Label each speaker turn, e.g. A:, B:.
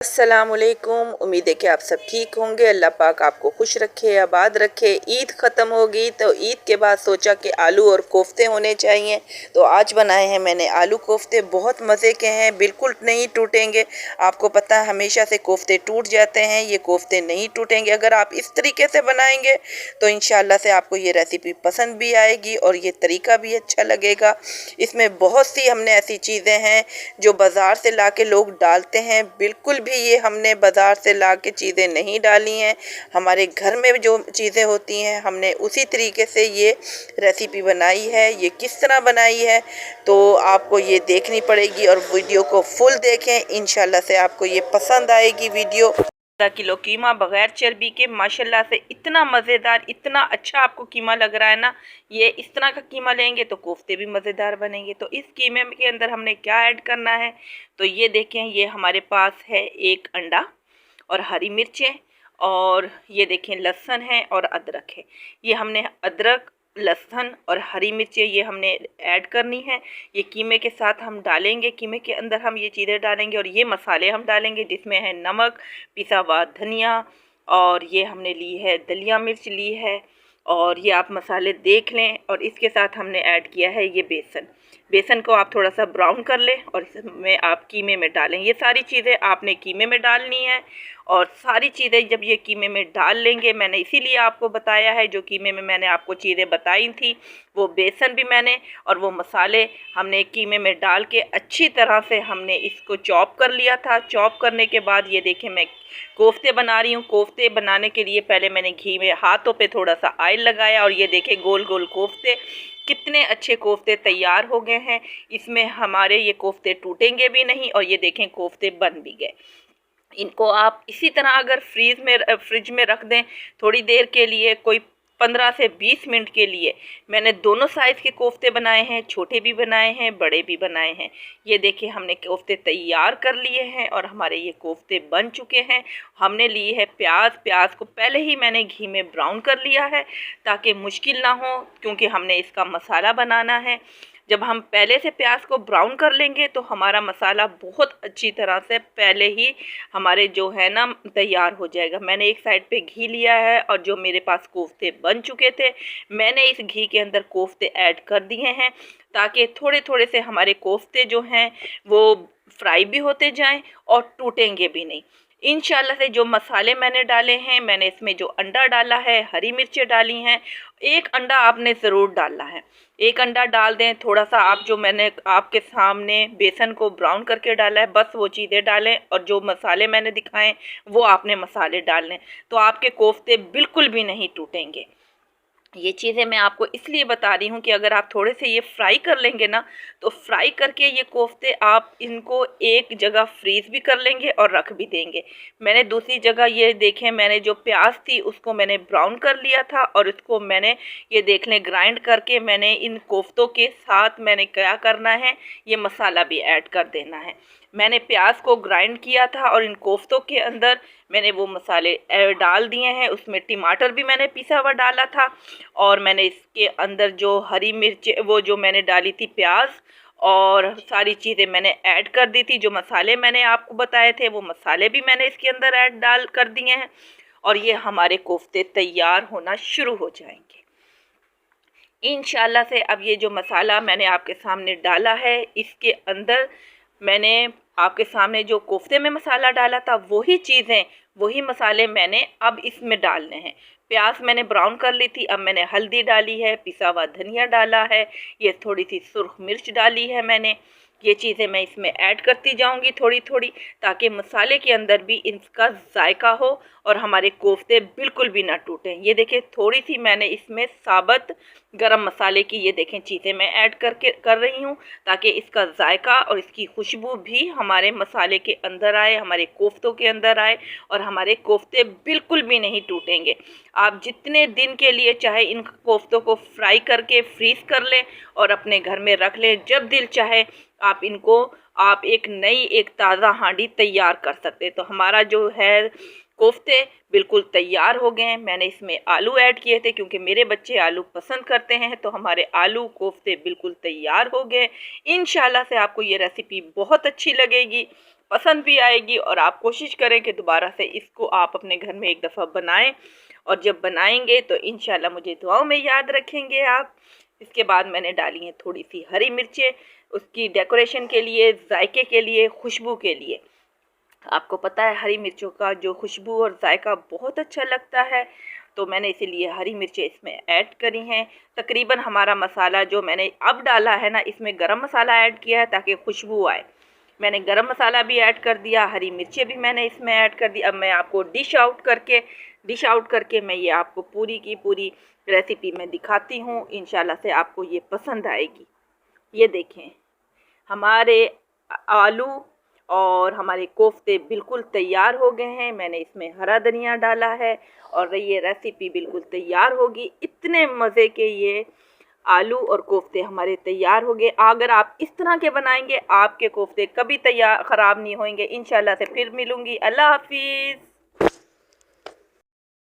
A: अस्सलामुअलैकुम। उम्मीद है कि आप सब ठीक होंगे। अल्लाह पाक आपको खुश रखे, आबाद रखे। ईद ख़त्म हो गई तो ईद के बाद सोचा कि आलू और कोफ्ते होने चाहिए, तो आज बनाए हैं मैंने आलू कोफ्ते। बहुत मज़े के हैं, बिल्कुल नहीं टूटेंगे। आपको पता है हमेशा से कोफ्ते टूट जाते हैं, ये कोफ्ते नहीं टूटेंगे। अगर आप इस तरीके से बनाएंगे तो इंशाल्लाह से आपको ये रेसिपी पसंद भी आएगी और ये तरीका भी अच्छा लगेगा। इसमें बहुत सी हमने ऐसी चीज़ें हैं जो बाज़ार से ला के लोग डालते हैं, बिल्कुल भी ये हमने बाज़ार से ला के चीज़ें नहीं डाली हैं। हमारे घर में जो चीज़ें होती हैं हमने उसी तरीके से ये रेसिपी बनाई है। ये किस तरह बनाई है तो आपको ये देखनी पड़ेगी और वीडियो को फुल देखें, इंशाल्लाह से आपको ये पसंद आएगी वीडियो। आधा किलो कीमा बग़ैर चर्बी के, माशाल्लाह से इतना मज़ेदार, इतना अच्छा आपको कीमा लग रहा है ना। ये इस तरह का कीमा लेंगे तो कोफ्ते भी मज़ेदार बनेंगे। तो इस कीमे के अंदर हमने क्या ऐड करना है तो ये देखें, ये हमारे पास है एक अंडा और हरी मिर्चें, और ये देखें लहसुन है और अदरक है। ये हमने अदरक, लहसुन और हरी मिर्चें ये हमने ऐड करनी है। ये कीमे के साथ हम डालेंगे, कीमे के अंदर हम ये चीज़ें डालेंगे और ये मसाले हम डालेंगे जिसमें है नमक, पिसा हुआ धनिया, और ये हमने ली है दलिया मिर्च ली है, और ये आप मसाले देख लें। और इसके साथ हमने ऐड किया है ये बेसन। बेसन को आप थोड़ा सा ब्राउन कर लें और इसमें आप कीमे में डालें। ये सारी चीज़ें आपने कीमे में डालनी है, और सारी चीज़ें जब ये कीमे में डाल लेंगे, मैंने इसीलिए आपको बताया है, जो कीमे में मैंने आपको चीज़ें बताई थी वो बेसन भी मैंने और वो मसाले हमने कीमे में डाल के अच्छी तरह से हमने इसको चॉप कर लिया था। चॉप करने के बाद ये देखें मैं कोफ्ते बना रही हूँ। कोफ्ते बनाने के लिए पहले मैंने घी में हाथों पे थोड़ा सा ऑयल लगाया और ये देखें गोल गोल कोफ्ते, कितने अच्छे कोफ्ते तैयार हो गए हैं। इसमें हमारे ये कोफ्ते टूटेंगे भी नहीं और ये देखें कोफ्ते बन भी गए। इनको आप इसी तरह अगर फ्रिज में रख दें थोड़ी देर के लिए, कोई 15 से 20 मिनट के लिए। मैंने दोनों साइज़ के कोफ्ते बनाए हैं, छोटे भी बनाए हैं, बड़े भी बनाए हैं। ये देखिए हमने कोफ्ते तैयार कर लिए हैं और हमारे ये कोफ्ते बन चुके हैं। हमने लिए है प्याज। प्याज को पहले ही मैंने घी में ब्राउन कर लिया है ताकि मुश्किल ना हो, क्योंकि हमने इसका मसाला बनाना है। जब हम पहले से प्याज को ब्राउन कर लेंगे तो हमारा मसाला बहुत अच्छी तरह से पहले ही हमारे जो है ना तैयार हो जाएगा। मैंने एक साइड पे घी लिया है और जो मेरे पास कोफ्ते बन चुके थे मैंने इस घी के अंदर कोफ्ते ऐड कर दिए हैं, ताकि थोड़े थोड़े से हमारे कोफ्ते जो हैं वो फ्राई भी होते जाएं और टूटेंगे भी नहीं। इंशाल्लाह से जो मसाले मैंने डाले हैं, मैंने इसमें जो अंडा डाला है, हरी मिर्चें डाली हैं, एक अंडा आपने ज़रूर डालना है। एक अंडा डाल दें। थोड़ा सा आप जो मैंने आपके सामने बेसन को ब्राउन करके डाला है बस वो चीज़ें डालें, और जो मसाले मैंने दिखाएं वो आपने मसाले डालने, तो आपके कोफ्ते बिल्कुल भी नहीं टूटेंगे। ये चीज़ें मैं आपको इसलिए बता रही हूँ कि अगर आप थोड़े से ये फ्राई कर लेंगे ना, तो फ्राई करके ये कोफ्ते आप इनको एक जगह फ्रीज़ भी कर लेंगे और रख भी देंगे। मैंने दूसरी जगह ये देखें, मैंने जो प्याज थी उसको मैंने ब्राउन कर लिया था और इसको मैंने ये देख लें ग्राइंड करके मैंने इन कोफ्तों के साथ मैंने क्या करना है, ये मसाला भी ऐड कर देना है। मैंने प्याज को ग्राइंड किया था और इन कोफ्तों के अंदर मैंने वो मसाले डाल दिए हैं। उसमें टमाटर भी मैंने पिसा हुआ डाला था, और मैंने इसके अंदर जो हरी मिर्च वो जो मैंने डाली थी प्याज, और सारी चीज़ें मैंने ऐड कर दी थी। जो मसाले मैंने आपको बताए थे वो मसाले भी मैंने इसके अंदर ऐड डाल कर दिए हैं, और ये हमारे कोफ्ते तैयार होना शुरू हो जाएंगे इंशाल्लाह से। अब ये जो मसाला मैंने आपके सामने डाला है, इसके अंदर मैंने आपके सामने जो कोफ्ते में मसाला डाला था वही चीज़ें, वही मसाले मैंने अब इसमें डालने हैं। प्याज मैंने ब्राउन कर ली थी, अब मैंने हल्दी डाली है, पिसा हुआ धनिया डाला है, ये थोड़ी सी सुर्ख मिर्च डाली है मैंने। ये चीज़ें मैं इसमें ऐड करती जाऊंगी थोड़ी थोड़ी, ताकि मसाले के अंदर भी इनका जायका हो और हमारे कोफ्ते बिल्कुल भी ना टूटें। ये देखें थोड़ी सी मैंने इसमें साबुत गरम मसाले की ये देखें चीज़ें मैं ऐड कर रही हूँ, ताकि इसका जायका और इसकी खुशबू भी हमारे मसाले के अंदर आए, हमारे कोफ्तों के अंदर आए, और हमारे कोफ्ते बिल्कुल भी नहीं टूटेंगे। आप जितने दिन के लिए चाहे इन कोफ्तों को फ्राई करके फ्रीज़ कर लें और अपने घर में रख लें, जब दिल चाहे आप इनको आप एक ताज़ा हांडी तैयार कर सकते। तो हमारा जो है कोफ्ते बिल्कुल तैयार हो गए हैं। मैंने इसमें आलू ऐड किए थे क्योंकि मेरे बच्चे आलू पसंद करते हैं, तो हमारे आलू कोफ्ते बिल्कुल तैयार हो गए। इंशाल्लाह से आपको ये रेसिपी बहुत अच्छी लगेगी पसंद भी आएगी और आप कोशिश करें कि दोबारा से इसको आप अपने घर में एक दफ़ा बनाएं, और जब बनाएंगे तो इंशाल्लाह मुझे दुआओं में याद रखेंगे आप। इसके बाद मैंने डाली हैं थोड़ी सी हरी मिर्चें, उसकी डेकोरेशन के लिए, जायके के लिए, खुशबू के लिए। आपको पता है हरी मिर्चों का जो खुशबू और जायका बहुत अच्छा लगता है, तो मैंने इसीलिए हरी मिर्चें इसमें ऐड करी हैं। तकरीबन हमारा मसाला जो मैंने अब डाला है ना, इसमें गरम मसाला ऐड किया है ताकि खुशबू आए। मैंने गरम मसाला भी ऐड कर दिया, हरी मिर्चें भी मैंने इसमें ऐड कर दी। अब मैं आपको डिश आउट करके मैं ये आपको पूरी की पूरी रेसिपी में दिखाती हूँ। इंशाल्लाह से आपको ये पसंद आएगी। ये देखें, हमारे आलू और हमारे कोफ्ते बिल्कुल तैयार हो गए हैं। मैंने इसमें हरा धनिया डाला है और ये रेसिपी बिल्कुल तैयार होगी। इतने मज़े के ये आलू और कोफ्ते हमारे तैयार हो गए। अगर आप इस तरह के बनाएंगे, आपके कोफ्ते कभी ख़राब नहीं होंगे। इंशाल्लाह से फिर मिलूँगी। अल्लाह हाफिज़।